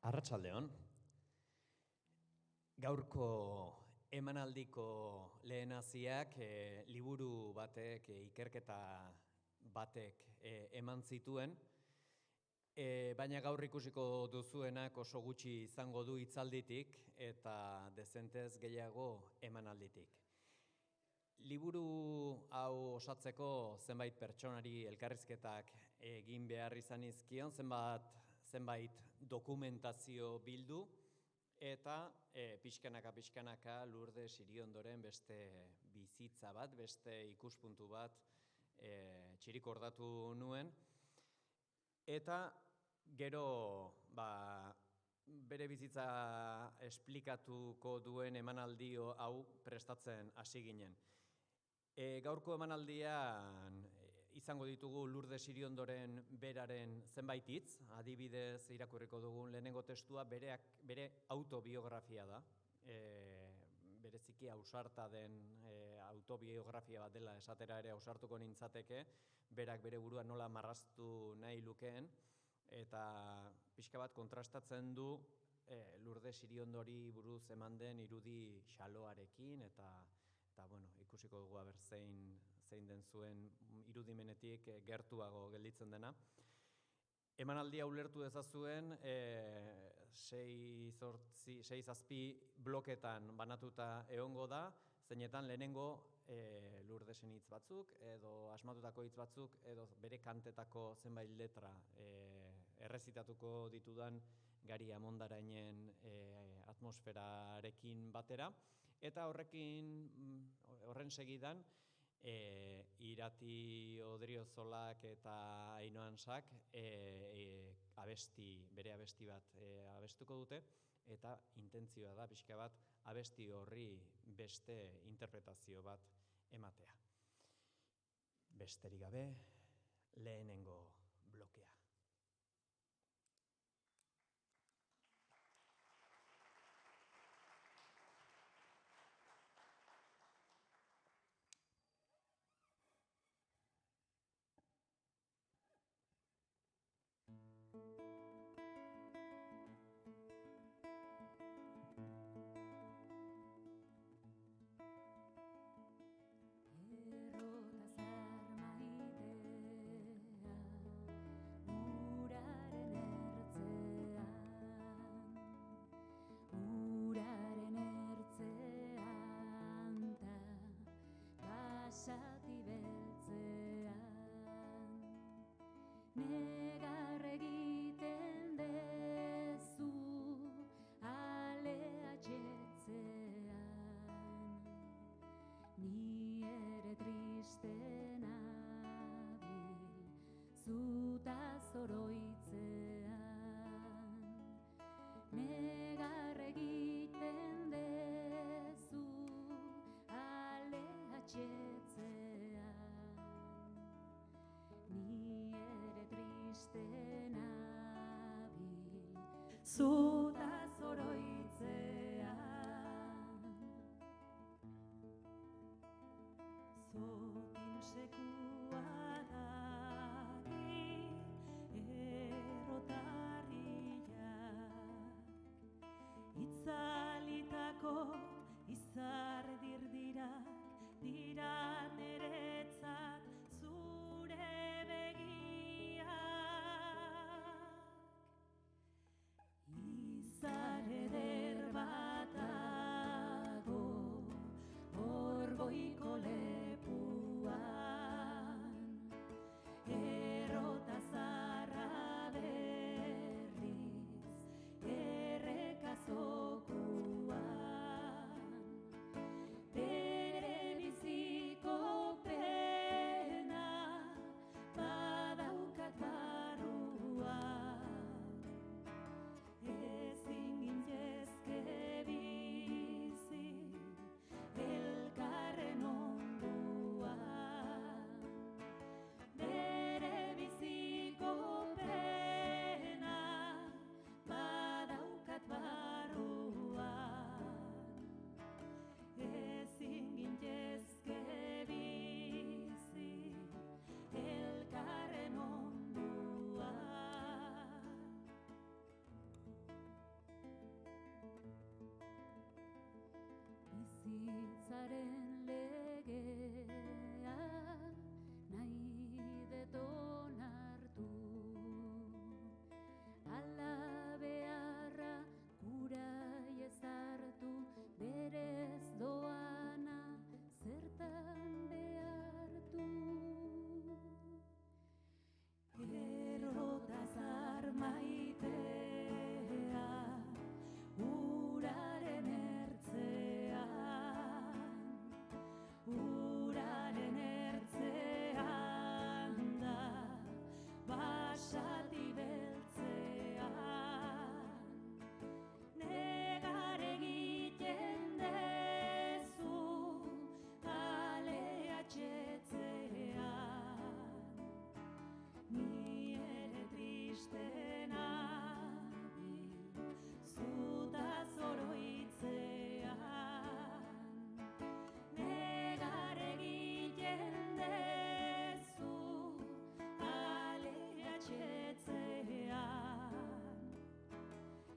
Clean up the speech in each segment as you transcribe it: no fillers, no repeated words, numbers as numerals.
Arratsaldeon. Gaurko emanaldiko lehenaziak liburu batek, ikerketa batek eman zituen, baina gaur ikusiko duzuenak oso gutxi izango du hitzalditik eta dezentez gehiago emanalditik. Liburu hau osatzeko zenbait pertsonari elkarrizketak egin behar izan izkion, zenbait dokumentazio bildu, eta pixkanaka Lourdes Iriondoren beste bizitza bat, beste ikuspuntu bat txirikordatu nuen. Eta gero bere bizitza esplikatuko duen emanaldi hau prestatzen hasi ginen. Gaurko emanaldian izango ditugu Lourdes Iriondoren beraren zenbait hitz, adibidez irakurriko dugun lehenengo testua bere autobiografia da, bereziki ausarta den autobiografia bat dela esatera ere ausartuko nintzateke, berak bere burua nola marraztu nahi lukeen, eta pixka bat kontrastatzen du Lourdes Iriondori buruz eman den irudi xaloarekin, eta ikusiko dugu zein den zuen irudimenetik gertuago gelditzen dena. Emanaldia ulertu dezazuen 6-7 bloketan banatuta egongo da, zeinetan lehenengo Lourdesen hitz batzuk, edo asmatutako hitz batzuk, edo bere kantetako zenbait letra errezitatuko ditudan Gari Amondarainen atmosferarekin batera, eta horren segidan Irati Odriozolak eta Ainhoa Ansak bere abesti bat abestuko dute, eta intentzioa da pixka bat abesti horri beste interpretazio bat ematea. Besterik gabe, lehenengo blokea. Zuta zoroitzean, zotin sekua daki errotarriak, itzalitako izardirdirak dira neretzat zure izar eder batago orgoiko lepuan, errota zarra berriz errekazokuan, bere biziko Bizitzaren legea nahi deton hartu, ala beharra gura ezartu, berez doana zertan behartu. Errotazar maitea, uraren ertzean da, basati beltzean, negar egiten dezu, alea txetzean, ni ere triste nabil, zutaz oroitzean, negar egiten dezu, alea txetzean,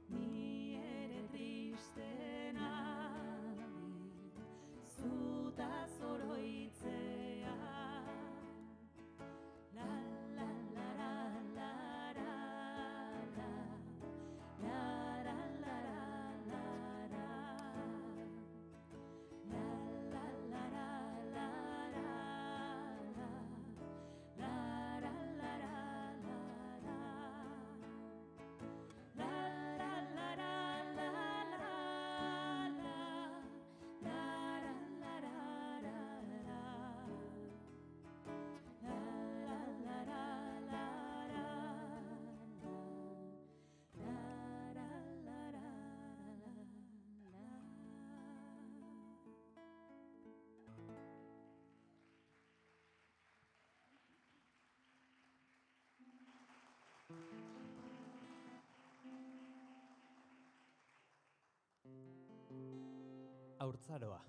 ni ere triste nabil, zutaz oroitzean. La la la la la la la, la la la la la la, la la la la la la, la la la la la, la la la la la la, la la la la la. Haurtzaroa.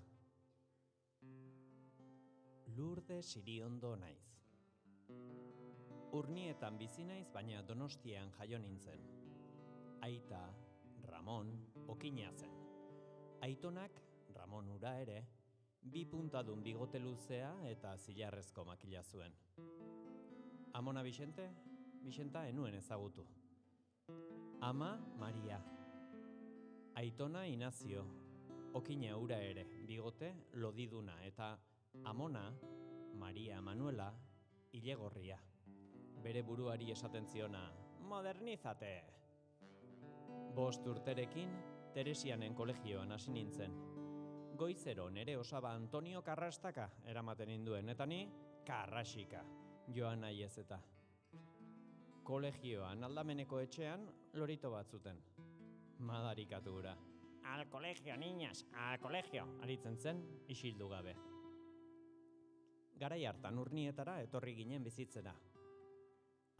Lurde Siriondo naiz. Urnietan bizi naiz, baina Donostian jaio nintzen. Aita, Ramon, okina zen. Aitonak, Ramon ura ere, bi puntadun bigote luzea eta zilarrezko makila zuen. Amona Bixenta enuen ezagutu. Ama, Maria. Aitona, Inazio. Okina ura ere, bigote lodiduna, eta amona, Maria Manuela, ilegorria. Bere buruari esaten ziona, modernizate! 5 urterekin, Teresianen kolegioan hasi nintzen. Goizero nere osaba Antonio Karrastaka eramaten ninduen, eta ni Karrasika, joan nahi ez eta. Kolegioan aldameneko etxean lorito bat zuten. Madarikatu hura. Al colegio, niñas, al colegio, aritzen zen, isildu gabe. Garai hartan Urnietara etorri ginen bizitzera.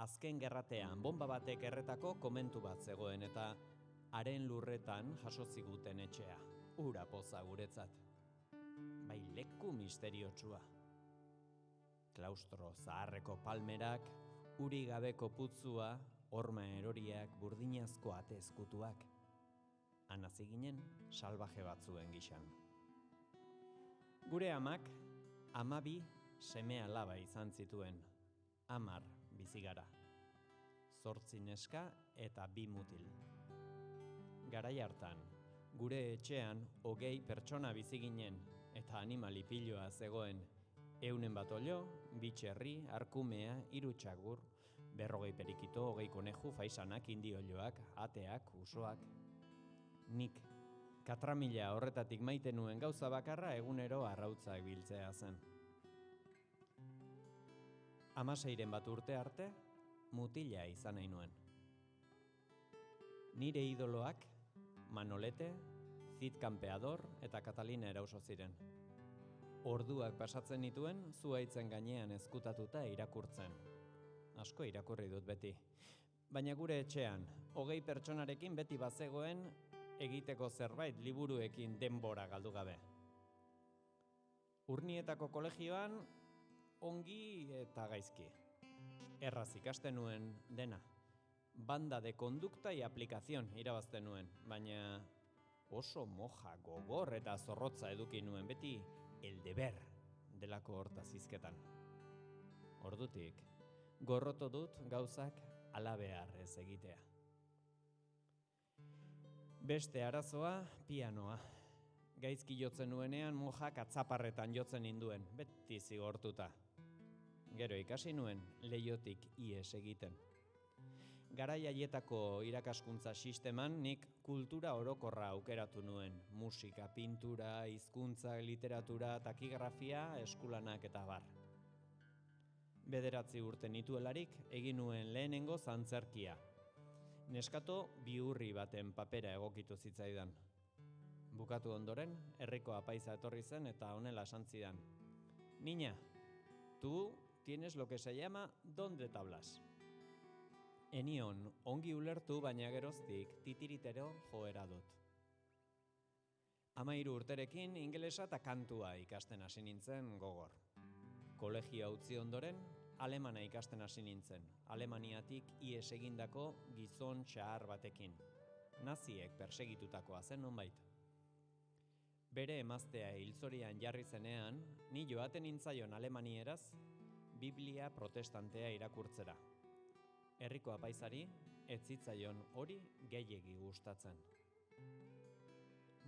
Azken gerratean bonba batek erretako komentu bat zegoen eta haren lurretan jaso ziguten etxea. Ura poza guretzat. Bai leku misteriotsua. Klaustro zaharreko palmerak, uri gabeko putzua, horma eroriak, burdinazko ate ezkutuak. Han hasi ginen salbaje batzuen gixan. Gure amak 12 seme-alaba izan zituen, 10 bizi gara. 8 neska eta 2 mutil. Garai hartan, gure etxean 20 pertsona bizi ginen eta animali piloa zegoen. 100 bat olio, 2 txerri, arkumea, 3 txagur, 40 perikito, 20 koneju, faisanak, indiolioak, ateak, usoak. Nik, katramila horretatik maite nuen gauza bakarra egunero arrautzak biltzea zen. 16 bat urte arte, mutila izan nahi nuen. Nire idoloak, Manolete, Cid Campeador eta Catalina Erauso ziren. Orduak pasatzen nituen, zuhaitzen gainean ezkutatuta irakurtzen. Asko irakurri dut beti. Baina gure etxean, 20 pertsonarekin beti bazegoen egiteko zerbait liburuekin denbora galdu gabe. Urnietako kolegioan ongi eta gaizki. Erraz ikasten nuen dena. Banda de conducta y aplicación irabazten nuen, baina oso moja gogor eta zorrotza eduki nuen beti el deber delako hortaz hizketan. Ordutik, gorroto dut gauzak alabehar ez egitea. Beste arazoa, pianoa. Gaizki jotzen nuenean mojak atzaparretan jotzen ninduen, beti zigortuta. Gero ikasi nuen leihotik ihes egiten. Garai haietako irakaskuntza sisteman nik kultura orokorra aukeratu nuen. Musika, pintura, hizkuntza, literatura, takigrafia, eskulanak eta bar. 9 urte nituelarik egin nuen lehenengo antzerkia. Neskato bihurri baten papera egokitu zitzaidan. Bukatu ondoren, herriko apaiza etorri zen eta honela esan zidan. Niña, tú tienes lo que se llama don de tablas. Enion, ongi ulertu baina geroztik titiritero joera dut. 13 urterekin ingelesa eta kantua ikasten hasi nintzen gogor. Kolegioa utzi ondoren, alemana ikasten hasi nintzen, Alemaniatik ihes egindako gizon txahar batekin. Naziek persegitutakoa zen nonbait. Bere emaztea hilzorian jarri zenean, ni joaten nintzaion alemanieraz, Biblia protestantea irakurtzera. Herriko apaizari, ez zitzaion hori gehiegi gustatzen.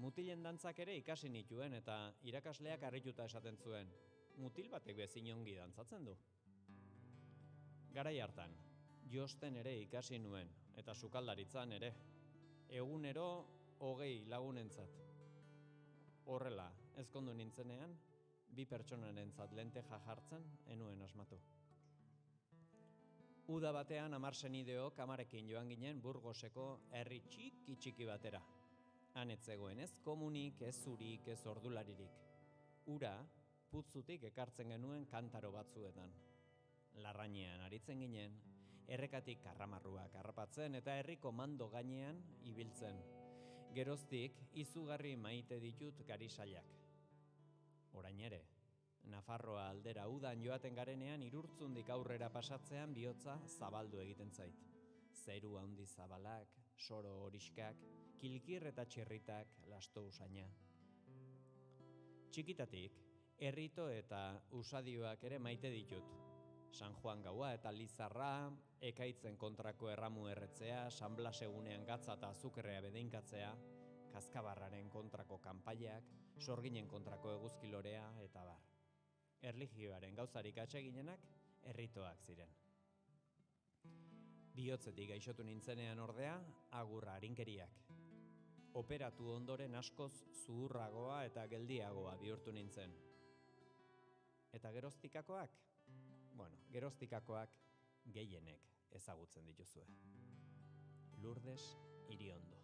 Mutilen dantzak ere ikasi nituen eta irakasleak harrituta esaten zuen. Mutil batek bezin ongi dantzatzen du. Garai hartan, josten ere ikasi nuen, eta sukaldaritzan ere. Egunero 20 lagunentzat. Horrela, ezkondu nintzenean, 2 pertsonarentzat lenteja jartzen enuen asmatu. Uda batean 10 senideok amarekin joan ginen Burgoseko herri txiki batera. Han ez zegoen ez komunik, ez zurik, ez ordularirik. Ura, putzutik ekartzen genuen kantaro batzuetan. Larrainean aritzen ginen, errekatik karramarruak harrapatzen eta herriko mando gainean ibiltzen. Geroztik, izugarri maite ditut garisailak. Orain ere, Nafarroa aldera udan joaten garenean Irurtzundik aurrera pasatzean bihotza zabaldu egiten zait. Zeru handi zabalak, soro horiskak, kilkir eta txirritak lasto usaina. Txikitatik, herrito eta usadioak ere maite ditut. San Juan gaua eta Lizarra, ekaitzen kontrako erramu erretzea, San Blas egunean gatza eta azukrea bedeinkatzea, Kazkabarraren kontrako kanpaiak, sorginen kontrako eguzkilorea eta bar. Erlijioaren gauzarik atseginenak herritoak ziren. Bihotzetik gaixotu nintzenean ordea, agurra arinkeriak. Operatu ondoren askoz zuhurragoa eta geldiagoa bihurtu nintzen. Eta geroztikakoak? Geroztikakoak gehienek ezagutzen dituzue. Lourdes Iriondo.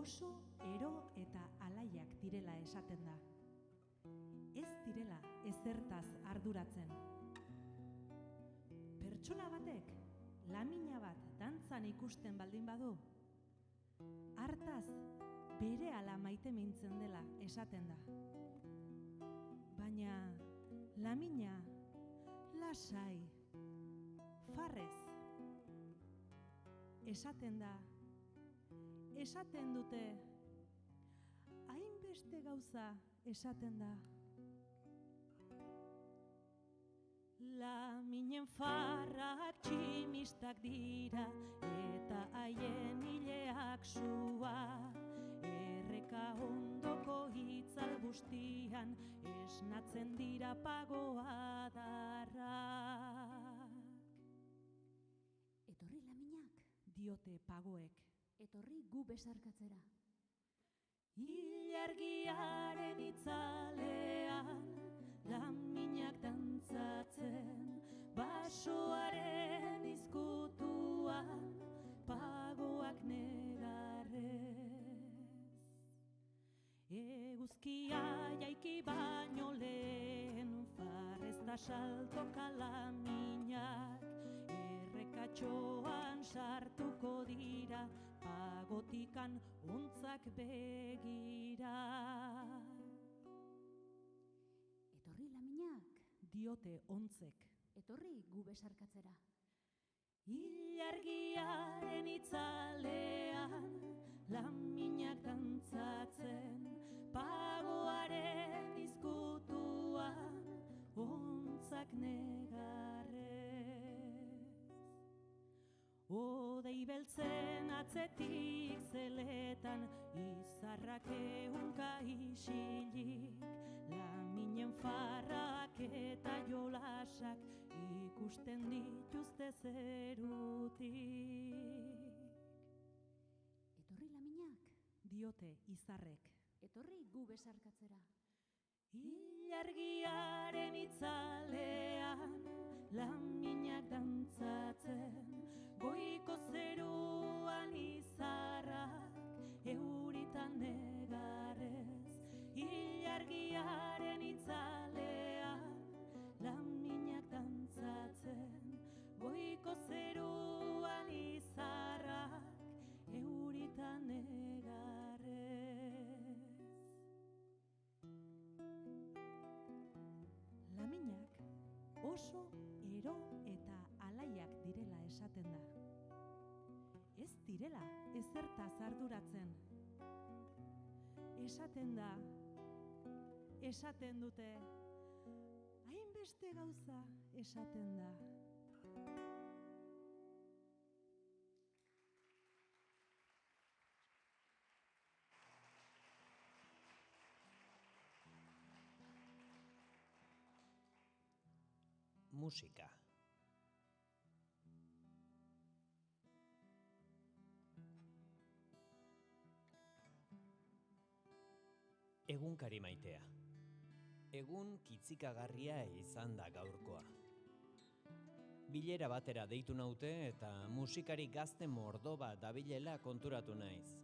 Oso ero eta alaiak direla esaten da. Ez direla ezertaz arduratzen. Pertsona batek lamina bat dantzan ikusten baldin badu, hartaz berehala maite mintzen dela esaten da. Baina lamina lasai, farrez, esaten da. Esaten dute, hainbeste gauza esaten da. Laminen farrak tximistak dira, eta haien hileak sua. Erreka ondoko itzal bustian, esnatzen dira pagoa darrak. Etorri laminak, Diote pagoek. etorri gu besarkatzera. Ilargiaren itzalean, laminak dantzatzen, basoaren izkutuan, pagoak negarrez. Eguzkia saltoka laminak, errekatxoan sartuko dira, pagotikan ontzak begira. Etorri laminak, Diote ontzek. etorri gu besarkatzera. Ilargiaren itzalean, laminak dantzatzen, pagoaren izkutuan, ontzak negarrez. Odei beltzen atzetik zeletan, izarrak ehunka isilik, laminen farrak eta jolasak ikusten dituzte zerutik. Etorri laminak, Diote izarrek. etorri gu besarkatzera. Ilargiaren itzalean, laminak dantzatzen, goiko zeruan izarrak euritan negarrez. Ilargiaren itzalean, laminak dantzatzen, goiko zeruan izarrak euritan negarrez. Laminak oso ero eta alaiak direla esaten da. Ez direla ezertaz arduratzen. Esaten da, esaten dute, hainbeste gauza esaten da. Musika. Egunkari maitea. Egun kitzikagarria izan da gaurkoa. Bilera batera deitu naute eta musikari gazte mordo bat dabilela konturatu naiz.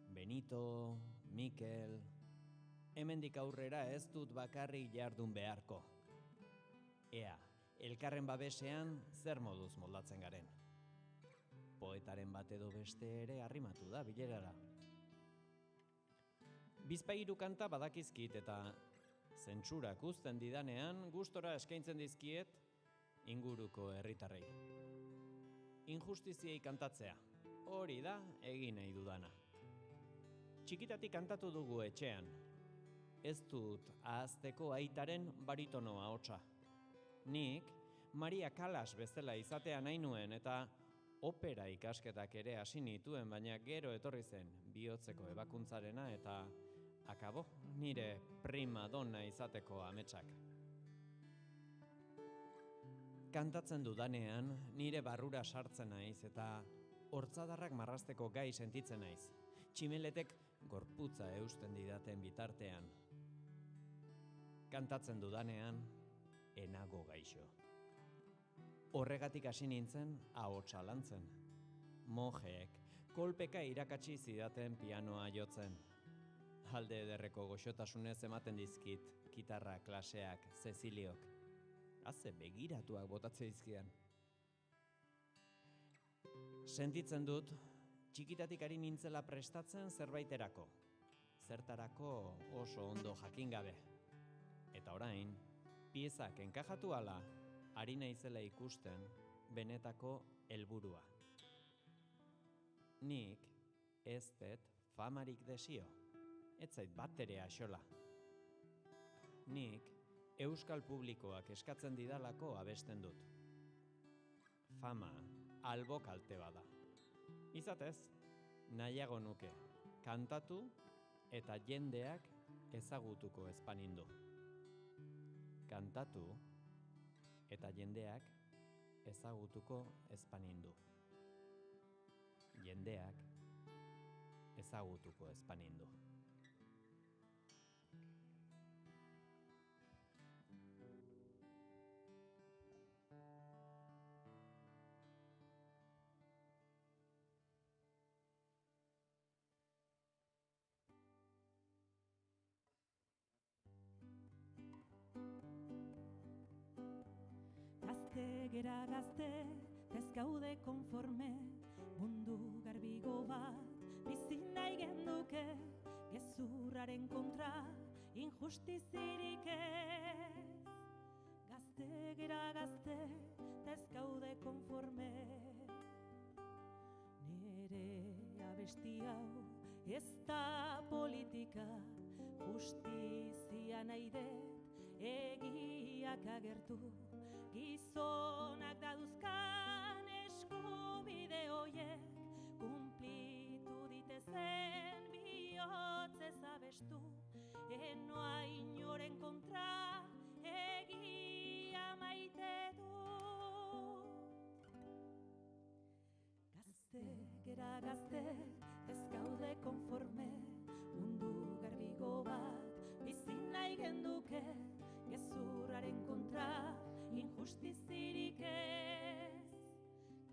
Benito, Mikel... Hemendik aurrera ez dut bakarrik jardun beharko. Ea, elkarren babesean zer moduz moldatzen garen. Poetaren bat edo beste ere arrimatu da bilerara. Bizpahiru kanta badakizkit eta zentsurak uzten didanean gustora eskaintzen dizkiet inguruko herritarrei. Injustiziei kantatzea, hori da egin nahi dudana. Txikitatik kantatu dugu etxean. Ez dut ahazteko aitaren baritono ahotsa. Nik Maria Callas bezala izatea nahi nuen eta opera ikasketak ere hasi nituen, baina gero etorri zen bihotzeko ebakuntzarena eta akabo nire prima donna izateko ametsak. Kantatzen dudanean nire barrura sartzen naiz eta hortzadarrak marrazteko gai sentitzen naiz. Tximeletek gorputza eusten didaten bitartean. Kantatzen dudanean enago gaixo. Horregatik hasi nintzen ahotsa lantzen. Monjeek kolpeka irakatsi zidaten pianoa jotzen. Alde ederreko goxotasunez ematen dizkit gitarra klaseak Ceciliok. Haze begiratuak botatzen dizkidan. Sentitzen dut txikitatik ari nintzela prestatzen zerbaiterako. Zertarako oso ondo jakin gabe. Eta orain, piezak enkajatu ala, ari naizela ikusten benetako helburua. Nik ez dut famarik desio, ez zait bat ere axola. Nik euskal publikoak eskatzen didalako abesten dut. Fama albo kalte bada. Izatez, nahiago nuke kantatu eta jendeak ezagutuko ezpanindu. Kantatu eta jendeak ezagutuko ezpanindu. Jendeak ezagutuko ezpanindu. gera gazte, ez gaude konforme, mundu garbigo bat, bizi nahi genduke, gezurraren kontra, injustizirik ez. Gazte gera gazte, ez gaude konforme. Nere abesti hau ez da politika, justizia nahi dut egiak agertu, gizonak daduzkan eskubide hoiek kumplitu ditezen bihotzez abestu, enoa inoren kontra egia maite dut. Gazte gera gazte, ez gaude konforme, mundu garbigo bat, bizi nahi genduke, gezurraren kontra, injustizirik ez.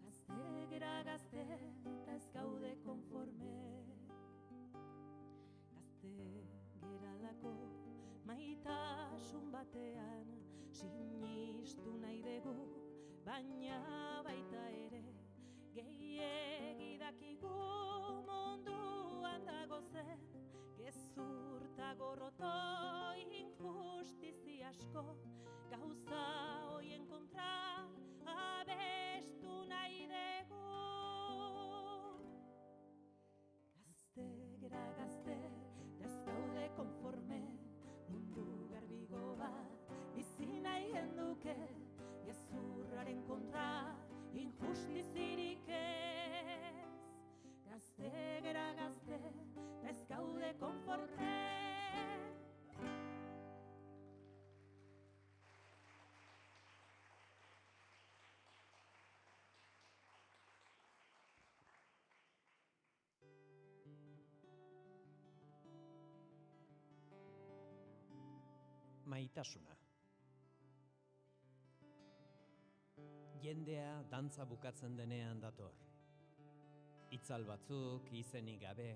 Gazte gera gazte, eta ez gaude konforme. Gazte geralako maitasun batean, sinistu nahi dugu, baina baita ere, gehiegi dakigu munduan dago zen, gezur ta gorroto injustizi asko, gauza hoien kontra abestu nahi dugu. Gazte gera gazte, ez gaude konforme, mundu garbigo bat, bizi nahi genduke, gezurraren kontra, injustizirik ez. Gazte gera gazte, ez gaude konforme. Maitasuna. Jendea dantza bukatzen denean dator. Itzal batzuk izenik gabe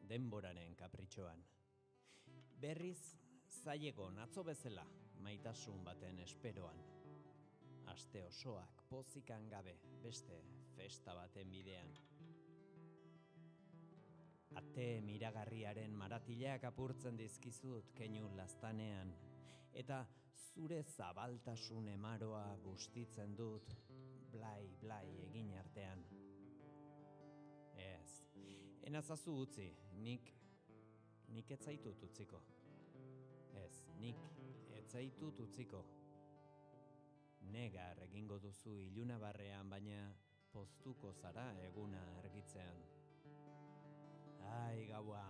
denboraren kapritxoan. Berriz zailegon atzo bezala maitasun baten esperoan. Aste osoak pozikan gabe beste festa baten bidean. Ate miragarriaren maratilak apurtzen dizkizut keinu laztanean, eta zure zabaltasun emaroa bustitzen dut blai egin artean. Ez, enazazu utzi, nik ez zaitut utziko. Ez, nik ez zaitut utziko. Negar egingo duzu iluna barrean, baina poztuko zara eguna argitzean. Ai, gaua,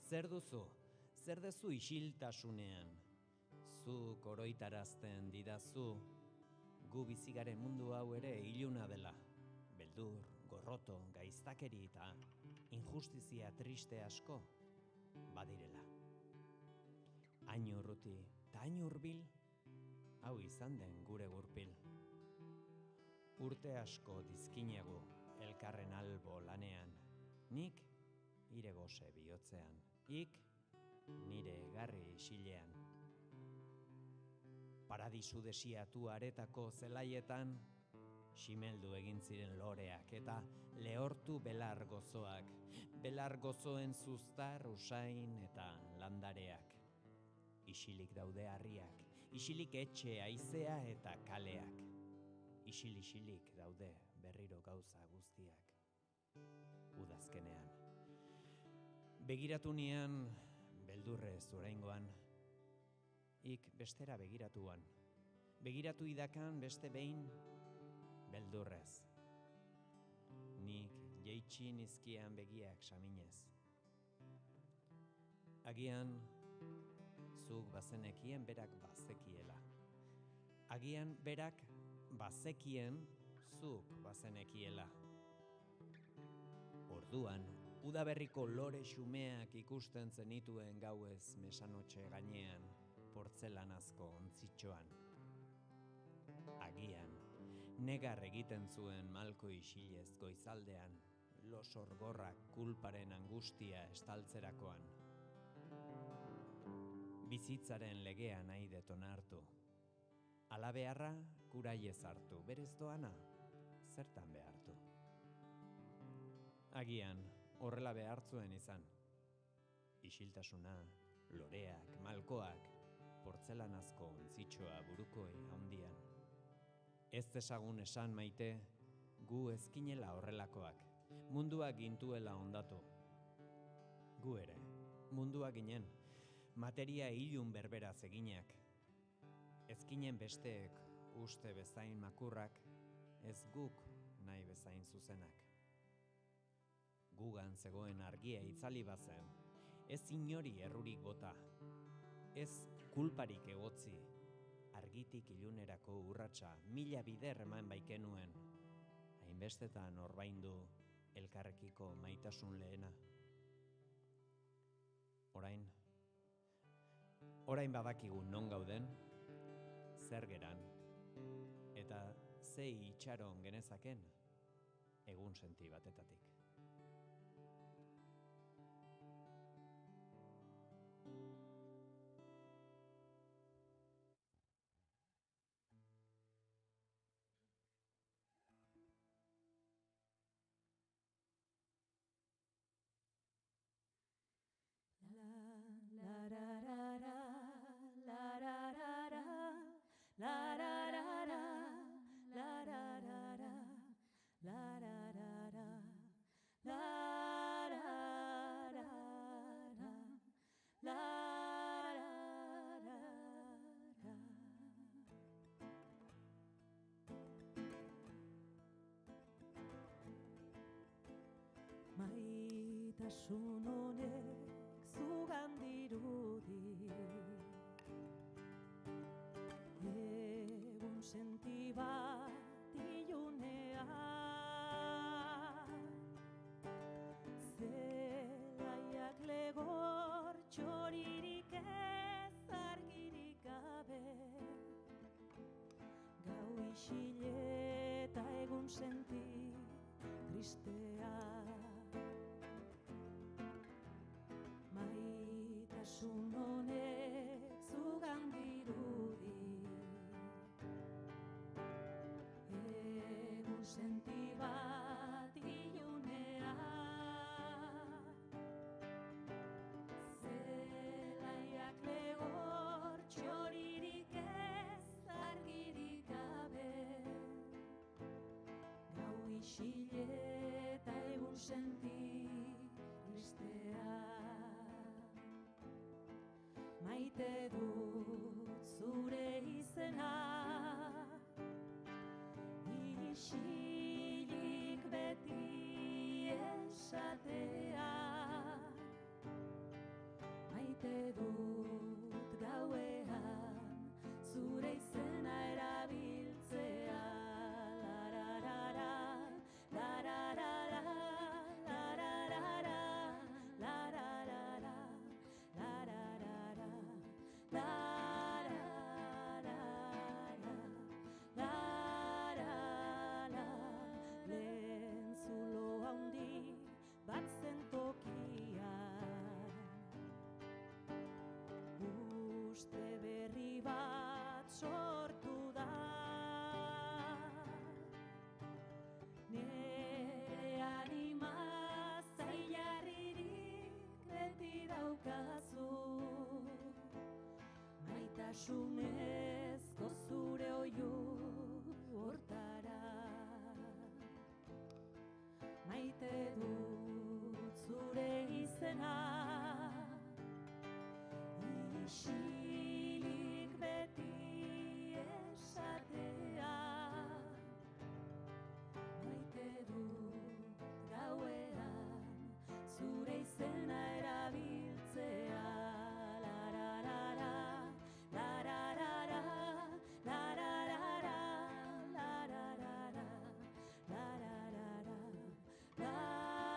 zer duzu? Zer dezu isiltasunean? Zuk oroitarazten didazu, gu bizigaren mundu hau ere iluna dela. Beldur, gorroto, gaiztakeri eta injustizia triste asko badirela. Hain urruti eta hain hurbil, hau izan den gure gurpil. Urte asko dizkinegu elkarren albo lanean, nik ire gose bihotzean, ik nire garri isilean. Paradisu desiatu aretako zelaietan, simeldu egin ziren loreak eta lehortu belar gozoak, belar gozoen zuztar, usain eta landareak. Isilik daude harriak, isilik etxe haizea eta kaleak. Isilik daude berriro gauza guztiak. Udazkenean. Begiratu nian, beldurrez oraingoan, ik bestera begiratuan. Begiratu idakan beste behin, beldurrez. Nik jeitsi nizkian begiak saminez. Agian, zuk bazenekien berak bazekiela. Agian berak bazekien zuk bazenekiela. Orduan, udaberriko lore xumeak ikusten zenituen gauez mesanotxe gainean, portzelanazko ontzitxoan. Agian, negar egiten zuen malko isilez goizaldean, losor gorrak kulparen angustia estaltzerakoan. Bizitzaren legea nahi deton hartu. Ala beharra, kuraiez hartu, berez doana, zertan behartu. Agian, horrela behartzuen izan. Isiltasuna, loreak, malkoak, portzelanazko ontzitxoa burukoe handian. Ez desagun esan maite, gu ezkinela horrelakoak, mundua gintuela ondatu. Gu ere, mundua ginen, materia ilun berberaz eginak. Ezkinen besteek uste bezain makurrak, ez guk nahi bezain zuzenak. Gugan zegoen argia itzali bazen, ez inori errurik bota, ez kulparik egotzi, argitik ilunerako urratsa mila bider eman baikenuen, hainbestetan orbaindu elkarrekiko maitasun lehena. Orain badakigu non gauden, zer geran, eta ze itxaron genezaken egun senti batetatik. Maitasun honek zugan dirudi, egun senti bat ilunean, zelaiak legor txoririk ez argirik gabe, gau isile eta egun senti tristea. Maitasun honek zugan dirudi, egun senti bat ilunean, zelaiak legor txoririk ez argirik gabe, gau isile eta egun senti tristea. Maite dut zure izena, isilik beti esatea. Maite dut gauean zure izena erabiltzea. Lararara, lararara, lararara, lararara, lararara. Lehen zulo handi bat zen tokian, uste berri bat sortu da, nere anima zailarririk beti daukazu, maitasunezko zure oihu hortara. Maite dut zure izena, isilik beti esatea. Maite dut gauean zure izena erabiltzea. La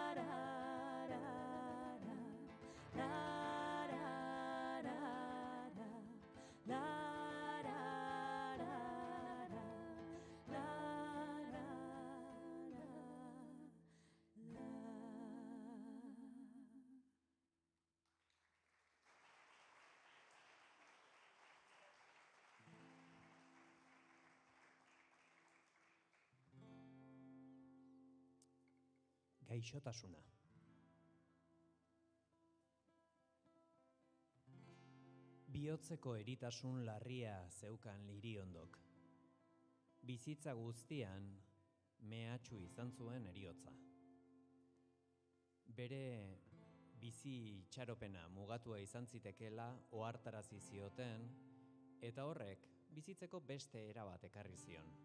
gaixotasuna. Bihotzeko eritasun larria zeukan Liriondok. Bizitza guztian mehatxu izan zuen heriotza. Bere bizi itxaropena mugatua izan zitekeela ohartarazi zioten, eta horrek bizitzeko beste era bat ekarri zion.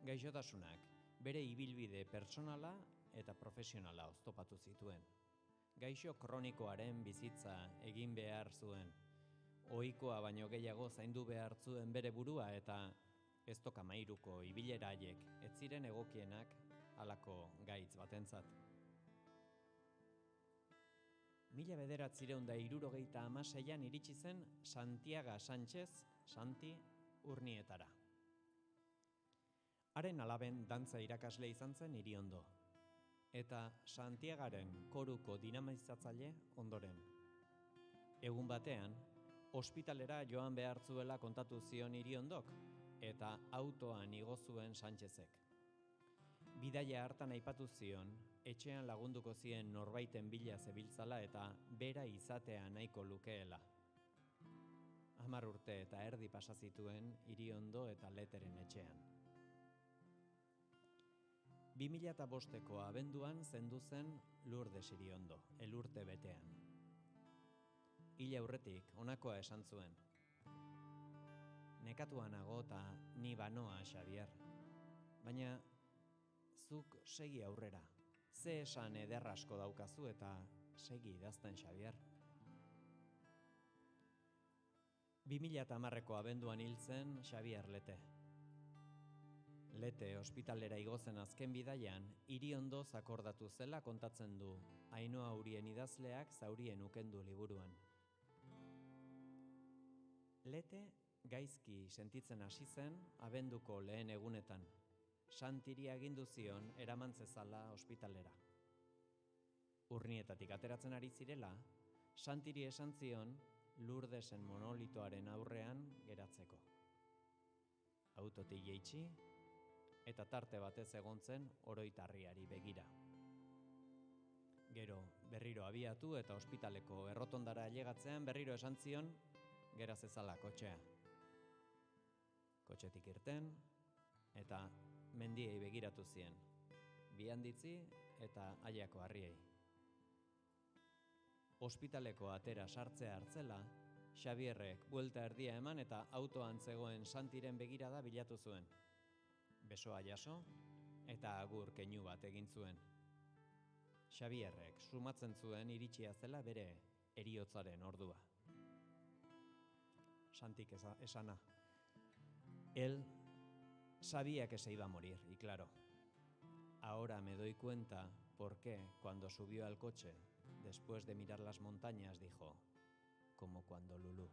Gaixotasunak bere ibilbide pertsonala eta profesionala oztopatu zituen. Gaixo kronikoaren bizitza egin behar zuen. Ohikoa baino gehiago zaindu behar zuen bere burua eta ez tokamairuko ibilera haiek ez ziren egokienak halako gaitz batentzat. 1976an iritsi zen Santiago Sánchez Santi Urnietara. Haren alaben dantza irakasle izan zen Iriondo, eta Santiagaren koruko dinamizatzaile ondoren. Egun batean, ospitalera joan behar zuela kontatu zion Iriondok, eta autoan igo zuen Sánchezek. Bidaia hartan aipatu zion, etxean lagunduko zien norbaiten bila zebiltzala eta bera izatea nahiko lukeela. 10 urte eta erdi pasa zituen Iriondo eta Leteren etxean. 2005ko abenduan zendu zen Lourdes Iriondo, elurte betean. Hil aurretik honakoa esan zuen. Nekatua nago eta ni banoa, Xabier. Baina zuk segi aurrera. Ze esan eder asko daukazu eta segi idazten, Xabier. 2010ko abenduan hil zen Xabier Lete. Lete ospitalera igozen azken bidaian, Iriondo zakordatu zela kontatzen du Ainhoa Urien idazleak Zaurien ukendu liburuan. Lete gaizki sentitzen hasi zen abenduko lehen egunetan. Santiri agindu zion eraman zezala ospitalera. Urnietatik ateratzen ari zirela, Santiri esan zion Lourdesen monolitoaren aurrean geratzeko. Autotik jaitsi eta tarte batez egon zen oroitarriari begira. Gero berriro abiatu eta ospitaleko errotondara ailegatzean berriro esan zion gera zezala kotxea. Kotxetik irten eta mendiei begiratu zien, Bihanditzi eta Aiako harriei. Ospitaleko atera sartzea hartzela, Xabierrek buelta erdia eman eta autoan zegoen Santiren begirada bilatu zuen. Besoa jaso eta agur keinu bat egin zuen. Xabierrek sumatzen zuen iritsia zela bere heriotzaren ordua. Santik esana. Él sabía que se iba a morir, y claro, ahora me doy cuenta por qué cuando subió al coche, después de mirar las montañas, dijo, como cuando Lulú.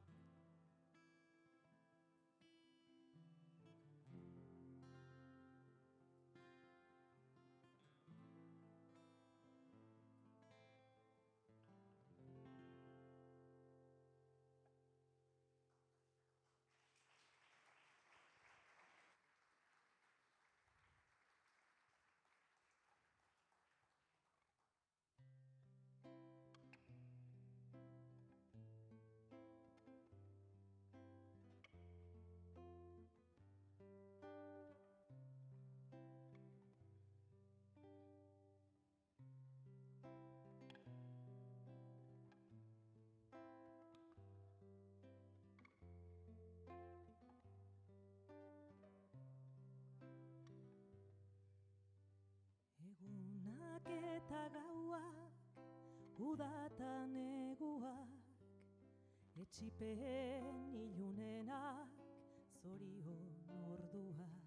Egunak eta gauak, udatan neguak, etxipen ilunenak, zorion orduak,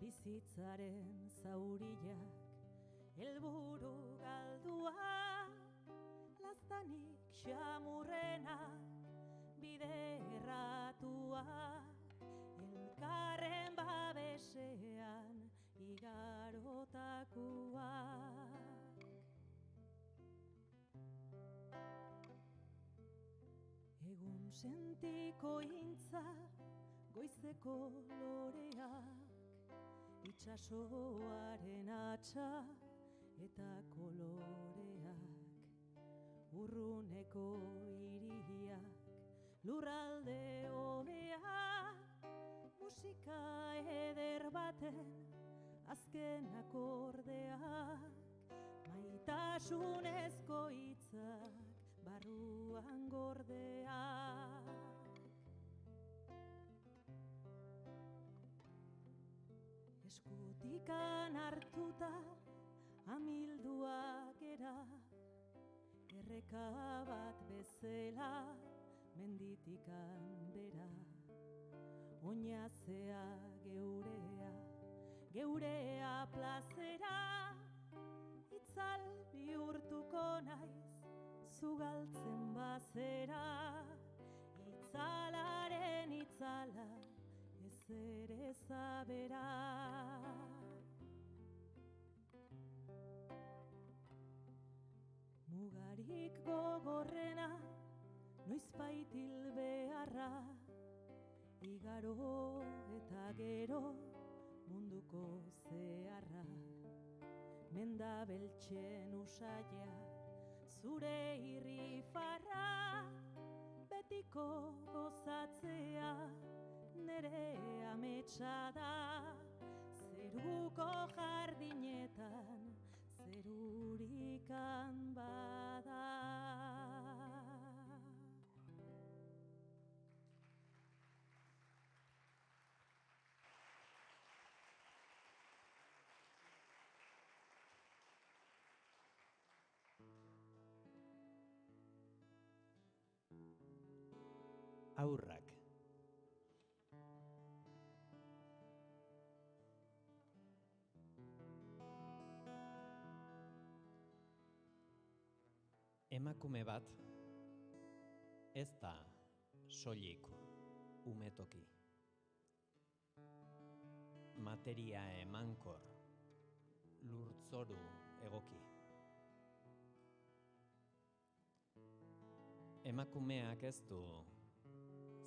bizitzaren zauriak, helburu galduak, laztanik xamurrenak, bide erratuak, elkarren babesean igarotakuak. Egun sentiko intza, goizeko loreak, itxasoaren atxa, eta koloreak, urruneko hiriak, lurralde hobeak, musika eder baten azken akordeak, maitasunezko hitzak barruan gordeak. Eskutikan hartuta amilduak era, erreka bat bezala menditikan bera, oinazea geurea, geurea plazera, itzal bihurtuko naiz zugaltzen bazera, itzalaren itzala ezer ezabera. Mugarik gogorrena noizbait hil beharra, igaro eta gero munduko zeharra, menda beltzen usaia zure irrifarra, betiko gozatzea nere ametsa da, zeruko jardinetan zerurikan bada. Haurrak. Emakume bat ez da soilik umetoki. Materia emankor, lurtzoru egoki. Emakumeak ez du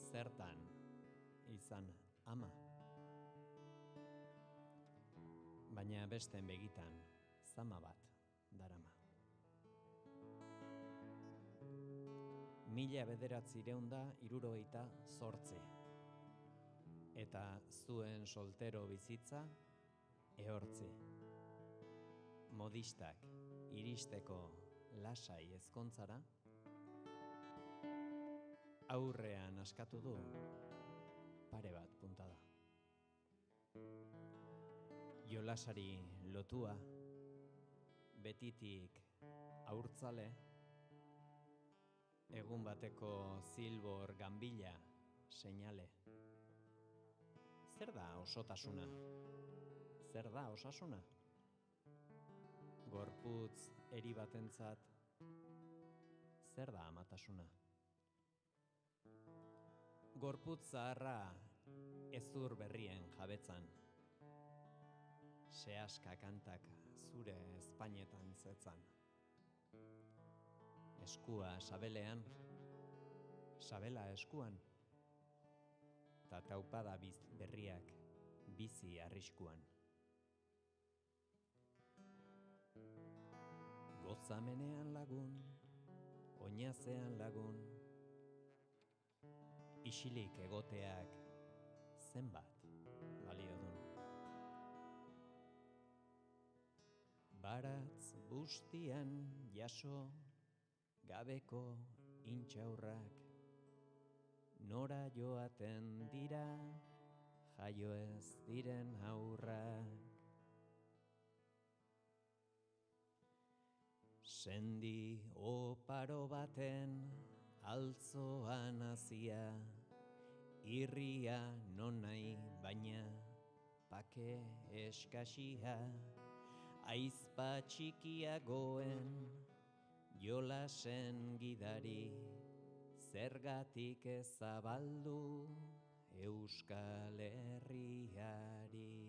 zertan izan ama, baina besten begitan zama bat darama. 1978 eta zuen soltero bizitza ehortzi. Modistak iristeko lasai ezkontzara, aurrean askatu du pare bat puntada. Jolasari lotua, betitik haurtzale, egun bateko zilbor ganbila seinale. Zer da osotasuna? Zer da osasuna? Gorputz eri batentzat, zer da amatasuna? Gorputz zaharra ezur berrien jabetzan, sehaska kantak zure ezpainetan zetzan. Eskua sabelean, sabela eskuan, ta taupada berriak bizi arriskuan. Gozamenean lagun, oinazean lagun, isilik egoteak zenbat balio dun. Baratz bustian jaso gabeko intxaurrak, nora joaten dira jaio ez diren haurrak. Sendi oparo baten altzoan hazia, irria non nahi baina pake eskasia, aizpa txikiagoen jolasen gidari, zergatik ez zabaldu Euskal Herriari.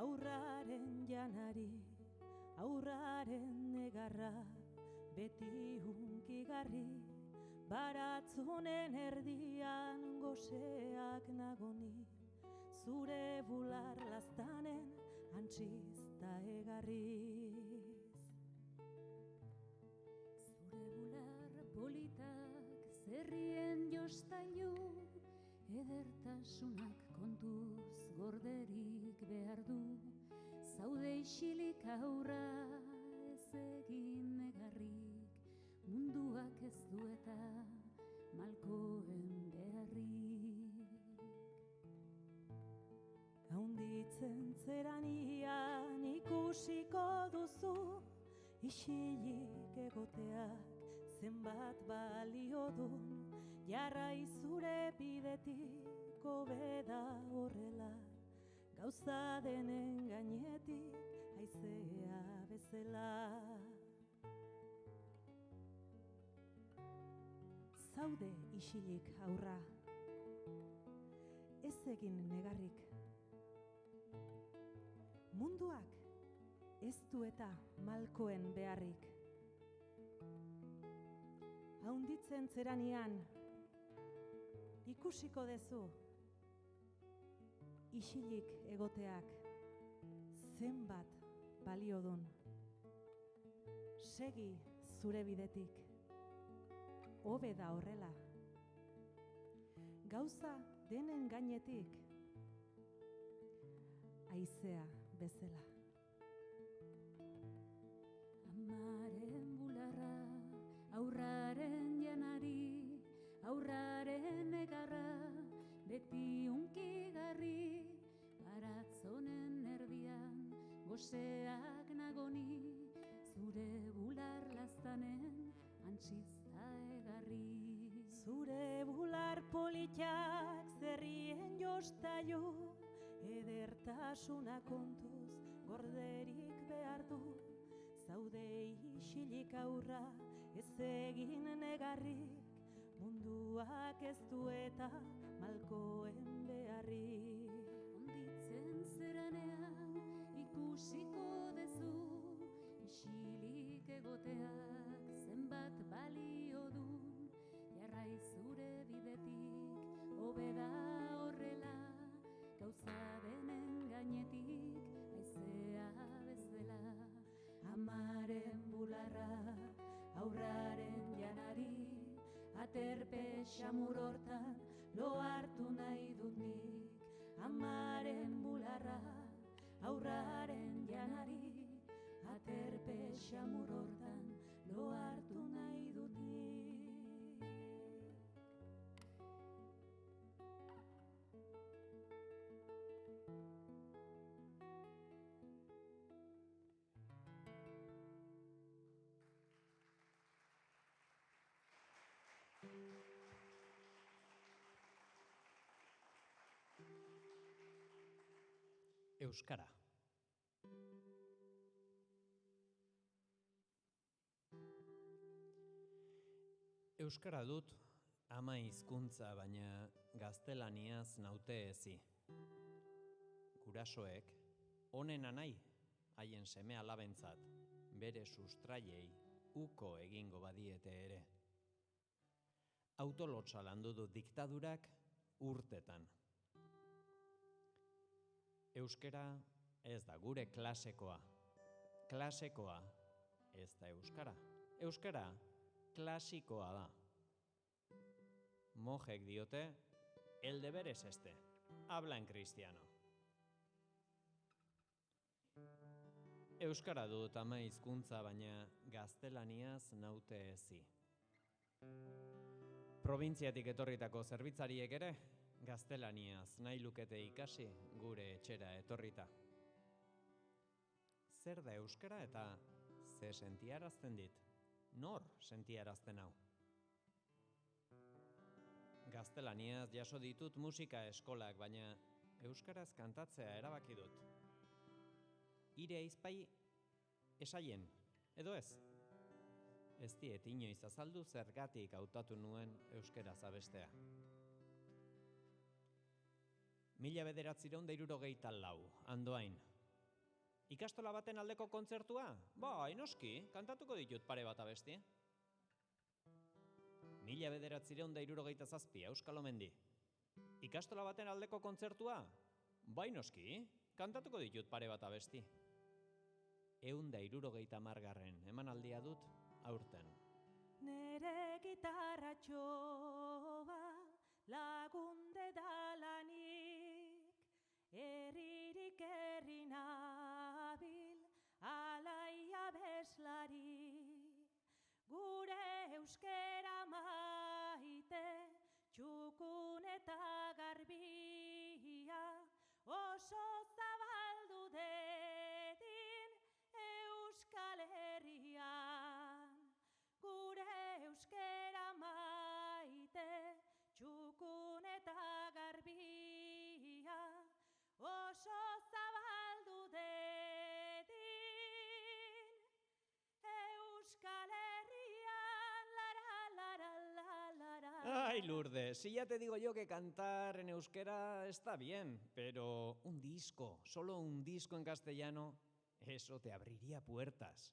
aurraren janari, aurraren negarra, beti hunkigarri, baratzunen erdian goseak nagoni, zure bular laztanen antxista egarriz. Zure bular politak zerrien jostailu, edertasunak kontuz gorderik behar du, zaude isilik aurra ez egin negarrik, munduak ez du eta malkoen beharrik. Haunditzen zeranian ikusiko duzu, isilik egoteak zenbat balio dun, jarrai zure bidetik hobeda horrela, gauza denen gainetik haizea bezala. Zaude isilik aurra, ez egin negarrik. Munduak ez du eta malkoen beharrik. Haunditzen zeranian ikusiko dezu, isilik egoteak zenbat balio dun. Segi zure bidetik, hobe da horrela, gauza denen gainetik haizea bezala. Amaren bularra, aurraren janari, aurraren negarra, beti hunkigarri, baratzonen erdian goseak nagoni, zure bular laztanen antxista egarri. Zure bular politak zerrien jostailu, edertasuna kontuz gorderik behar du, zaude isilik aurra ez egin negarrik, munduak ez du eta malkoen beharrik. Onditzen zeranean ikusiko dezu, isilik egoteak zenbat balio dun, jarrai zure bidetik hobeda horrela, gauza denen gainetik haizea bezala. Amaren bularra, aurraren janari, aterpe xamur hortan lo hartu nahi dut nik. Amaren bularra, aurraren janari, aterpe xamur hortan lo hartu nahi dut nik. Euskara. Euskara dut ama hizkuntza, baina gaztelaniaz naute ezi. Gurasoek honen anai, haien seme alabentzat, bere sustraiei uko egingo badiete ere. Autolotsa landu du diktadurak urtetan. Euskara ez da gure klasekoa. Klasekoa ez da euskara. Euskara klasikoa da. Mojek diote, el deber es este. Habla en cristiano. Euskara dut ama hizkuntza, baina gaztelaniaz naute ezi. Probintziatik etorritako zerbitzariek ere, gaztelaniaz nahi lukete ikasi gure etxera etorrita. Zer da euskara eta ze sentiarazten dit? Nor sentiarazten hau? Gaztelaniaz jaso ditut musika eskolak, baina euskaraz kantatzea erabaki dut. Hire aizpai esaien, edo ez? Ez diet inoiz azaldu zergatik hautatu nuen euskaraz abestea. 1974, Andoain, Ikastola baten aldeko kontzertua? Bai, noski, kantatuko ditut pare bat abesti. 1967 Euskal Omendi. Ikastola baten aldeko kontzertua? Bai, noski, kantatuko ditut pare bat abesti. 170. Emanaldia dut aurten. Nere gitarratxoa lagunde dalanik, herririk herri nabil, alaia beslari, gure euskera maite, txukun eta garbia, oso zabaldu dedin Euskal Herrian. Gure euskera maite, txukun eta garbia, oso zabaldu dedin Euskal Herrian, lara. Ay, Lourdes, si ya te digo yo que cantar en euskera está bien, pero un disco, solo un disco en castellano, eso te abriría puertas.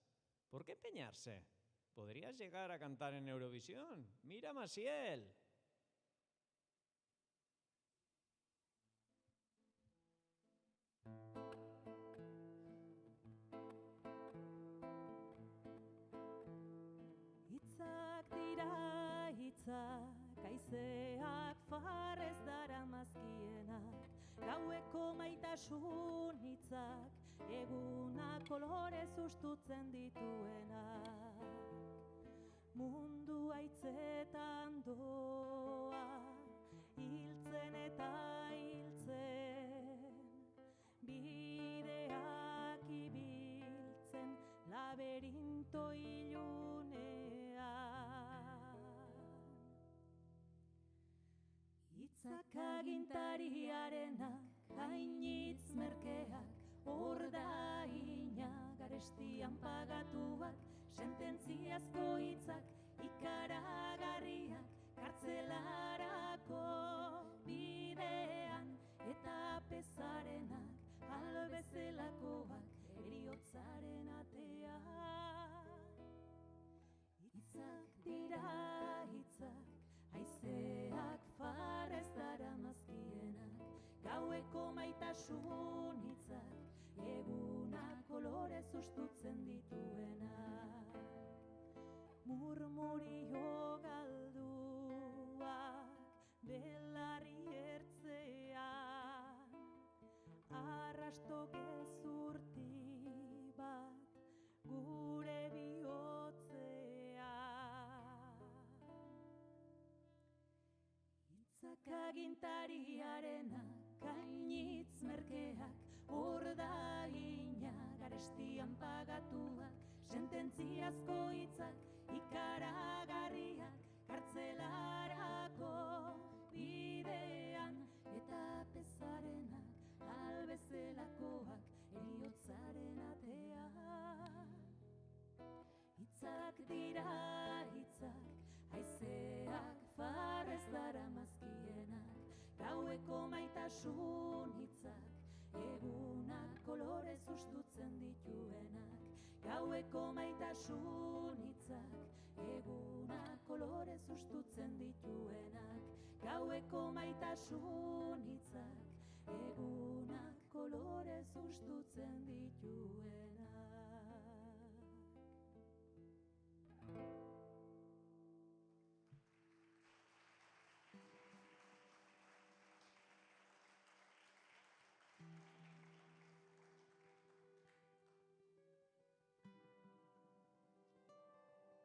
¿Por qué empeñarse? Podrías llegar a cantar en Eurovisión. Mira, Maciel. Hitzak dira hitzak, haizeak farrez daramazkienak, gaueko maitasun hitzak, egunak kolorez ustutzen dituenak. Mundu haitzetan doa, hiltzen eta hiltzen, bideak ibiltzen, laberinto ilunean. Hitzak agintariarenak, hainitz merkeak, ordainak, garestian pagatuak, sententziazko hitzak, ikaragarriak, kartzelarako bidean, eta pezarenak, albezelakoak, eriotzaren atean. Hitzak dira hitzak, haizeak farrez daramazkienak, gaueko maitasun hitzak, egunak kolorez ustutzen dituenak. Murmurio galduak, belarri ertzean, arrasto gezurti bat, gure bihotzean. Hitzak agintariarenak, hainitz merkeak, ordainak, garestian pagatuak, sententziazko hitzak, ikaragarriak, kartzelarako bidean, eta pezarenak, albezelakoak, eriotzaren atean. Hitzak dira hitzak, haizeak farrez daramazkienak, gaueko maitasun hitzak, egunak kolorez ustutzen dituenak, gaueko maitasun hitzak, egunak kolorez ustutzen dituenak, gaueko maitasun hitzak, egunak kolorez ustutzen dituenak.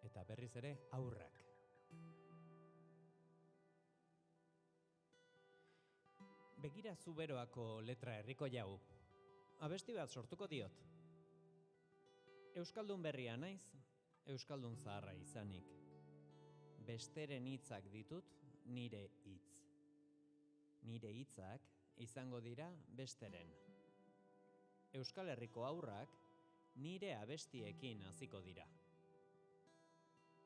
Eta berriz ere haurrak. Begira Zuberoako letra herriko jau. Abesti bat sortuko diot. Euskaldun berria naiz, euskaldun zaharra izanik. Besteren hitzak ditut nire hitz. Nire hitzak izango dira besteren. Euskal Herriko haurrak nire abestiekin hasiko dira.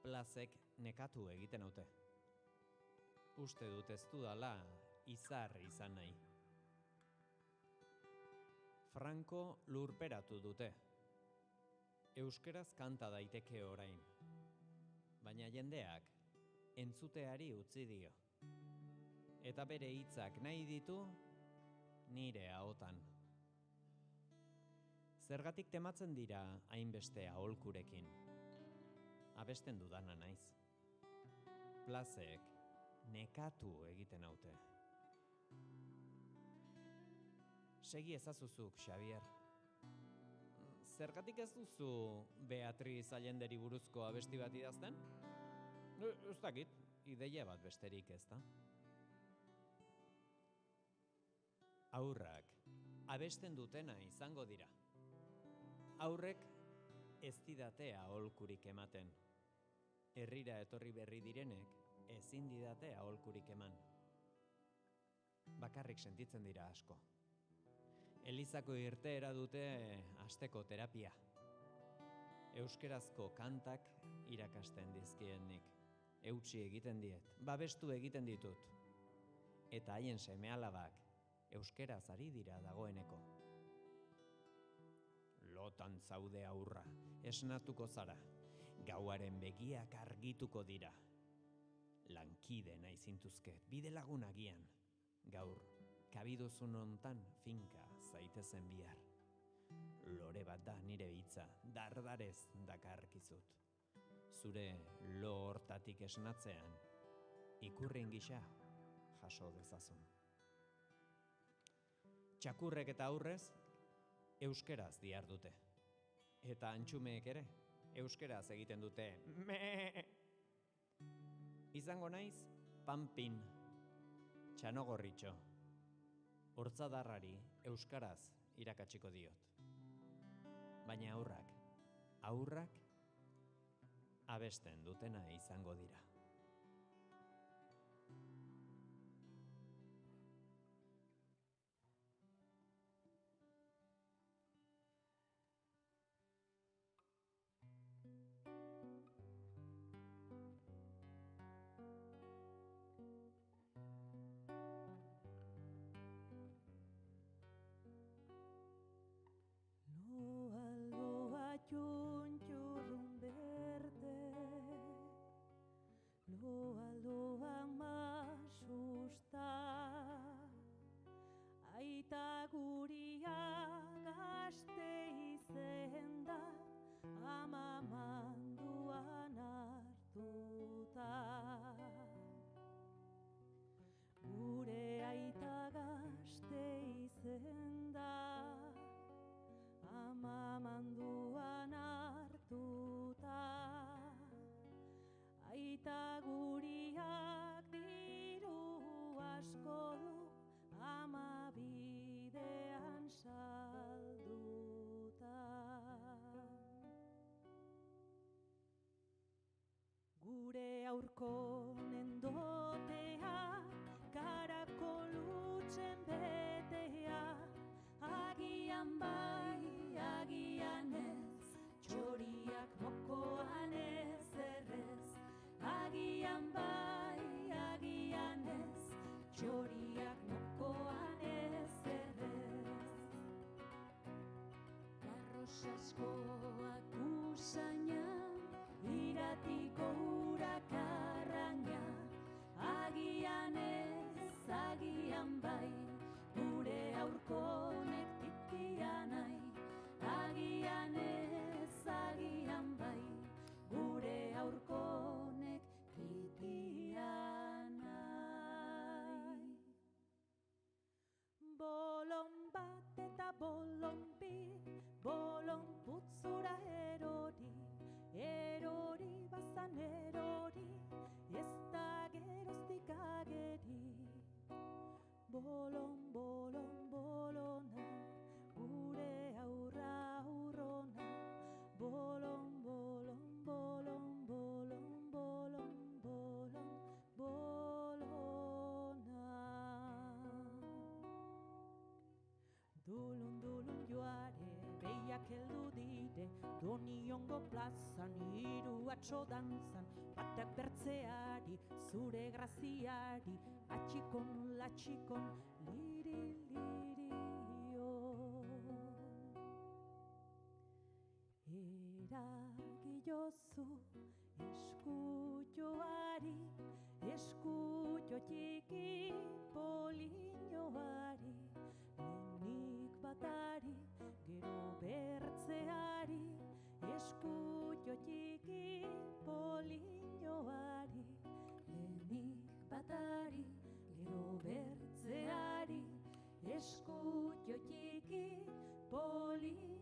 Plazek nekatu egiten haute. Uste dut ez dudala izar izan nahi. Franko lurperatu dute. Euskeraz kanta daiteke orain, baina jendeak entzuteari utzi dio. Eta bere hitzak nahi ditu nire ahotan. Zergatik tematzen dira hainbeste aholkurekin? Abesten dudana naiz. Plazek nekatu egiten haute. Segi ezazuzuk, Xavier. Zergatik ez duzu Beatriz Allenderi buruzko abesti bat idazten? Ez dakit, ideia bat besterik ez da. Haurrak abesten dutena izango dira. Haurrek ez didate aholkurik ematen. Herrira etorri berri direnek ezin didate aholkurik eman. Bakarrik sentitzen dira asko. Elizako irteera dute asteko terapia. Euskerazko kantak irakasten dizkien nik. Eutsi egiten diet, babestu egiten ditut. Eta haien seme-alabak euskeraz ari dira dagoeneko. Lotan zaude aurra, esnatuko zara. Gauaren begiak argituko dira. Lankide nahi zintuzket, bide lagun agian. Gaur, kabiduzun hontan finka zaitezen bihar. Lore bat da nire hitza, dardarez dakarkizut. Zure lo hortatik esnatzean, ikurrin gisa jaso dezazun. Txakurrek eta aurrez, euskeraz dihardute. Eta antxumeek ere, euskeraz egiten dute. Me! Izango naiz, panpin, txanogorritxo. Hortzadarrari euskaraz irakatsiko diot. Baina aurrak abesten dutena izango dira. Aurkonen dotea, karakolutzen betea, agian bai, agian ez, txoriak mokoan ez errez, agian bai, agian ez, txoriak mokoan ez errez. Arrosaskoak usaina, iratiko urakarraina, agian ez, agian bai, gure aurkonek titia nahi, agian ez, agian bai, gure aurkonek titia nahi. Bolon bat eta bolon bi, bolon putzura erori, erori bazan erori, ez da geroztik ageri. Bolon, bolon, bolona, gure aurra aurrona. Bolon, bolon, bolon, bolon, bolon, bolon, bolona. Dulun, dulun joare, behiak heldu dire, Doniongo plazan, hiru atxo dantzan, batak bertzeari, zure graziari, atxikon, latxikon, liri, lirio. jozu eskutxoari, eskutxo txiki polinoari, lehenik batari, gero bertzeari, eskutxo txiki polinoari, lehenik batari, gero bertzeari, eskutxo txiki polinoari.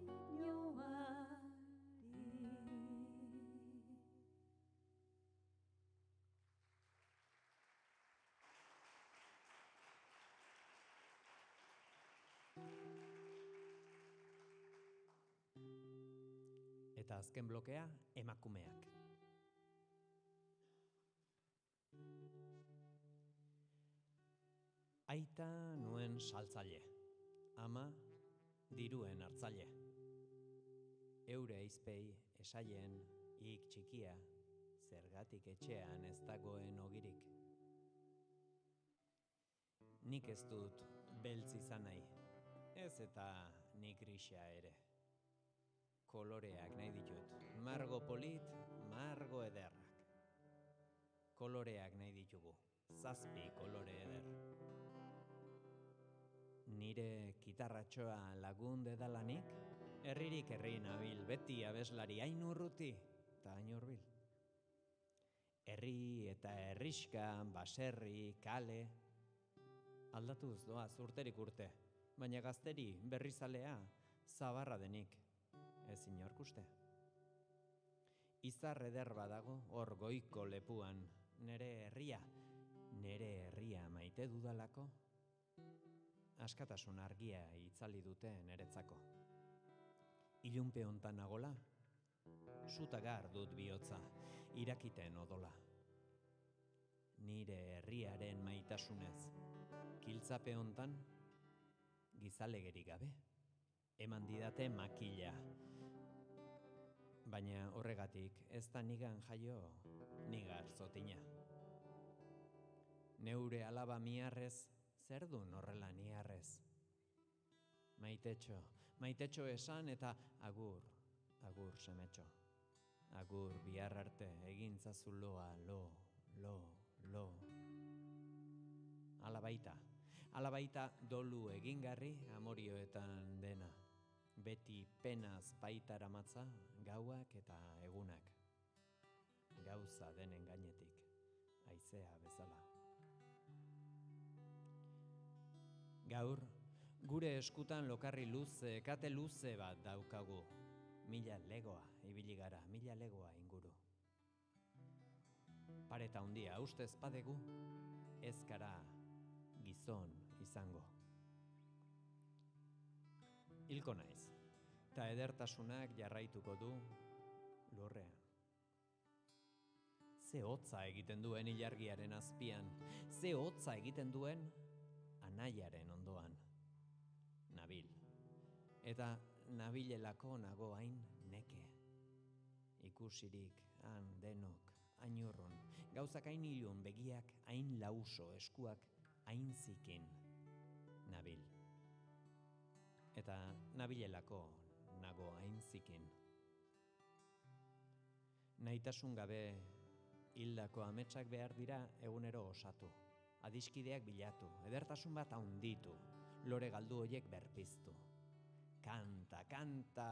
Eta azken blokea, emakumeak. Aita nuen saltzaile, ama diruen hartzaile. Eure aizpei esaien hik txikia, zergatik etxean ez dagoen ogirik. Nik ez dut beltz izan nahi, ez eta nik grisa ere. Koloreak nahi ditut, margo polit, margo ederrak. Koloreak nahi ditugu, 7 kolore eder. Nire kitarratxoa lagun dedalanik, herririk herri nabil, beti abeslari hain urruti eta hain hurbil. Herri eta herriska, baserri, kale, aldatuz doaz urterik urte, baina gazteri berrizalea zabarra denik. Ez inork uste. Izar eder badago hor goiko lepuan, nere herria maite dudalako, askatasun argia itzali dute neretzako. Ilunpe hontan nagola, zutagar dut bihotza, irakiten odola. Nire herriaren maitasunez, kiltzape hontan, gizalegeri gabe, eman didate makila. Baina horregatik ez da nigan jaio, nigar zotina. Neure alaba miarrez, zer dun horrela niarrez? Maitetxo esan eta agur semetxo. Agur bihar arte egintzazu loa, lo. Alabaita dolu egingarri amorioetan dena. Beti penaz baitara matza gauak eta egunak. Gauza denen gainetik, haizea bezala. Gaur, gure eskutan lokarri luze, kate luze bat daukagu. 1000 legoa ibili gara, 1000 legoa inguru. Pareta handia ustez badegu, ez gara gizon izango. Hilko naiz, eta edertasunak jarraituko du lurrean. Ze hotza egiten duen ilargiaren azpian, ze hotza egiten duen anaiaren ondoan. Nabil. Eta nabilelako nago hain neke. Ikusirik han denok, hain urrun, gauzak hain ilun, begiak hain lauso, eskuak hain zikin. Nabil. Eta nabilelako nago hain zikin. Nahitasun gabe hildako ametsak behar dira egunero osatu. Adiskideak bilatu, edertasun bat handitu, lore galdu hoiek berpiztu. Kanta,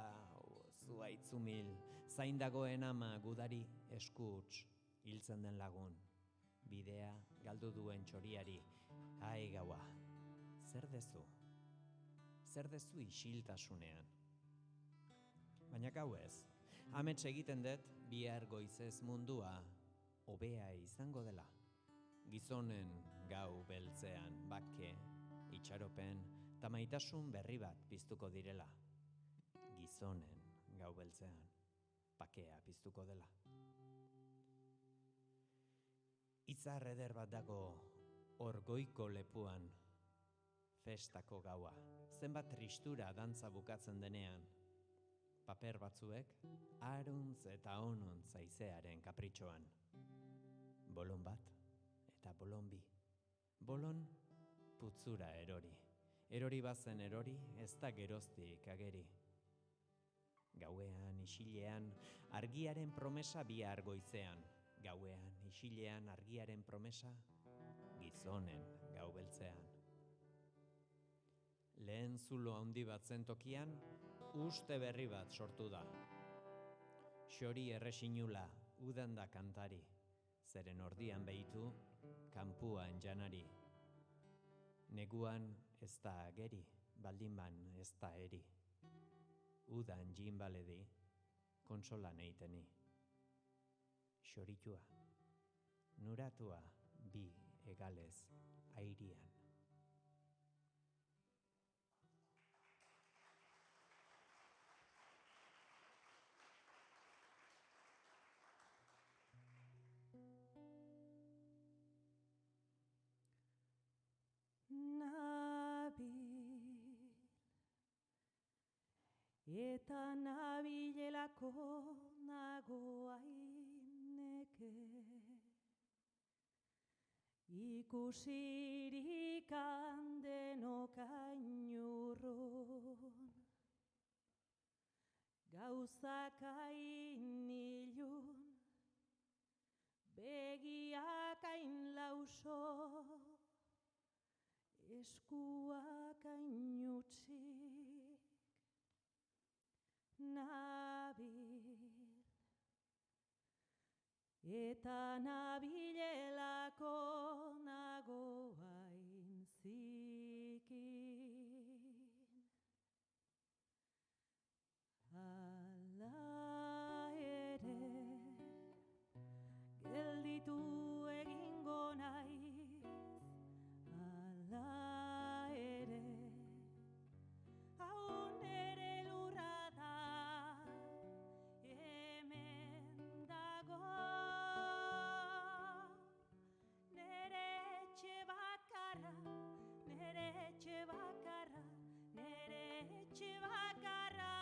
zuaitzumil, zain dagoen ama gudari eskuts, hiltzen den lagun. Bidea galdu duen txoriari, ai gaua, zer dezu? Zer dezu isiltasunean? Baina gau ez, amets egiten dut bihar goizez mundua hobea izango dela. Gizonen gau beltzean bake, itxaropen, eta maitasun berri bat piztuko direla. Gizonen gau beltzean bakea piztuko dela. Izar eder bat dago hor goiko lepuan, festako gaua, zenbat tristura dantza bukatzen denean. Paper batzuek, aruntz eta onuntz haizearen kapritxoan. Bolon bat eta bolon bi. Bolon putzura erori. Erori bazen erori, ez da geroztik ageri. Gauean, isilean, Argiaren promesa bihar goizean, gauean, isilean argiaren promesa, gizonen gau beltzean. Lehen zulo handi bat zen tokian, uste berri bat sortu da. Xori erresinula, udan da kantari, zeren ordian behitu, kanpuan janari. Neguan ez da ageri, baldinban ez da eri. Udan jin baledi, konsolan eiteni. Xoritua, nuratua bi egalez airian. Eta nabilelako nagoaineke, ikusirik handenok ainurrun, gauzak hain ilun, begiak hain lauso, eskuak hain utzik. Nabil, eta nabilelako nagoain zikin. Hala ere, gelditu egingo naiz. Hala ere, hau nere lurra da, hemen dago. Nere etxe bakarra, nere etxe bakarra, nere etxe bakarra.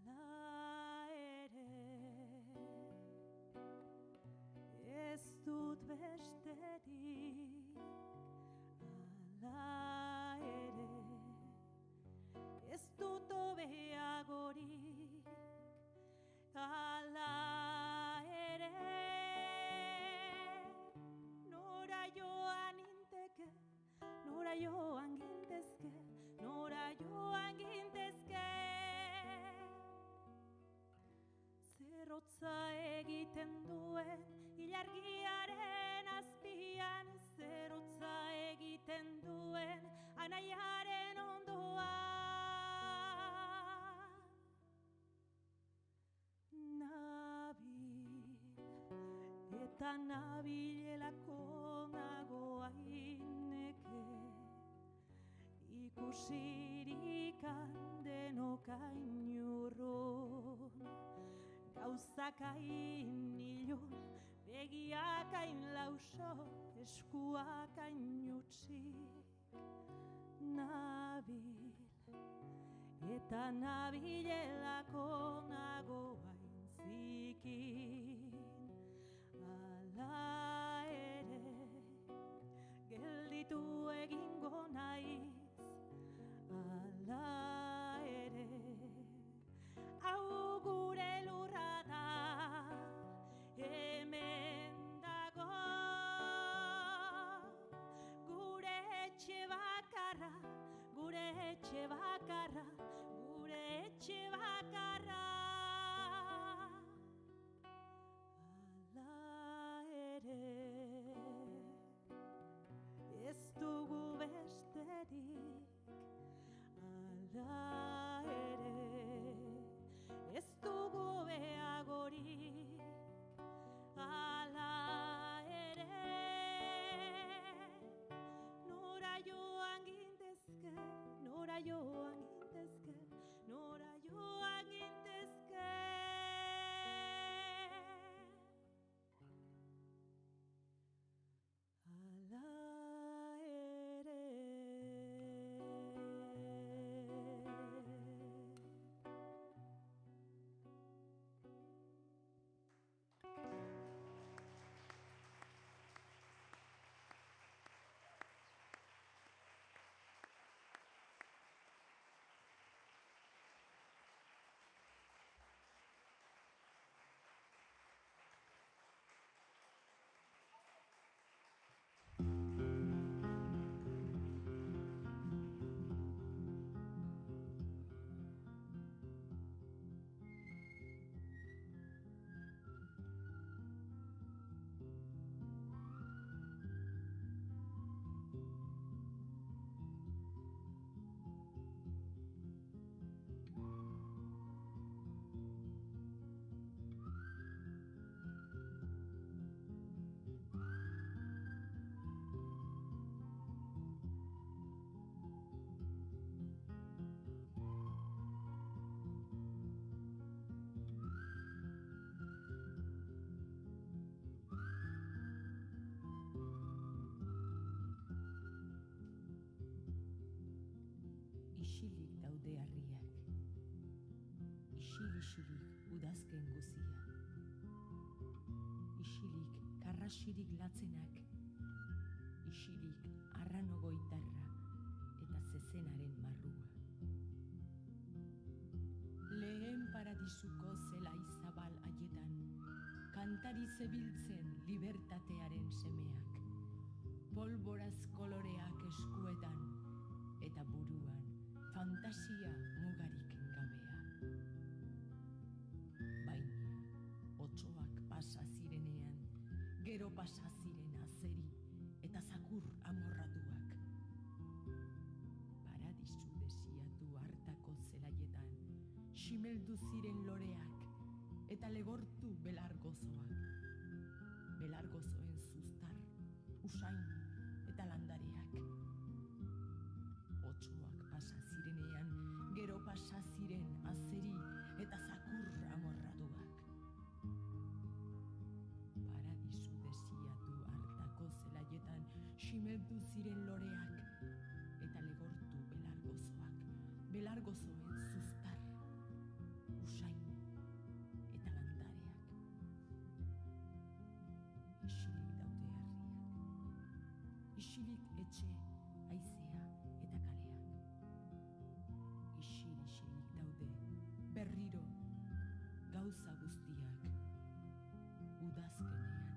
Hala ere, ez dut besterik. Hala ere, ez dut hobeagorik. Hala ere, nora joan inteke, nora joan gintezke, nora joan gintezke. Zerrotza egiten duen ilargiaren azpian, zerrotza egiten duen anaiaren ondoan. Nabil, eta nabilelako nagoaineke, ikusirik handenok ainurrun, gauzak hain ilun, begiak hain lauso, eskuak hain utzik. Nabil, eta nabilelako nagoain zikin. Hala ere, gelditu egingo naiz. Hala ere, hau gure lurra da, hemen dago. Gure etxe bakarra, gure etxe bakarra, gure etxe bakarra. Hala ere, ez dugu besterik. Hala ere, ez dugu beagorik. Hala ere, nora joan gintezke, nora joan gintezke, nora joan gintezke. Hala ere. isilik daude harriak, isil-isilik udazken guzia, isilik karrasirik latzenak, isilik arranogo itarra eta zezenaren marrua. Lehen paradizuko zelai zabal haietan, kantari zebiltzen libertatearen semeak, polboraz koloreak eskuetan, eta buruan fantasia mugarik gabea. Baina, otsoak pasa zirenean, gero pasa ziren azeri eta zakur amorratuak. Paradisu desiatu hartako zelaietan, ximeldu ziren loreak eta legortu belargozoak. Belargozoen zuztar, usain eta landareak. Otsoak pasa zirenean, gero pasa ziren azeri eta zakur amorratuak. Paradisu desiatu hartako zelaietan ximeldu ziren loreak eta legortu belargozoak. Belargozoen zuztar, usain eta landareak. Isilik daude harriak, isilik etxe, haizea eta kaleak. Isilik daude berriro gauza guztiak udazkenean.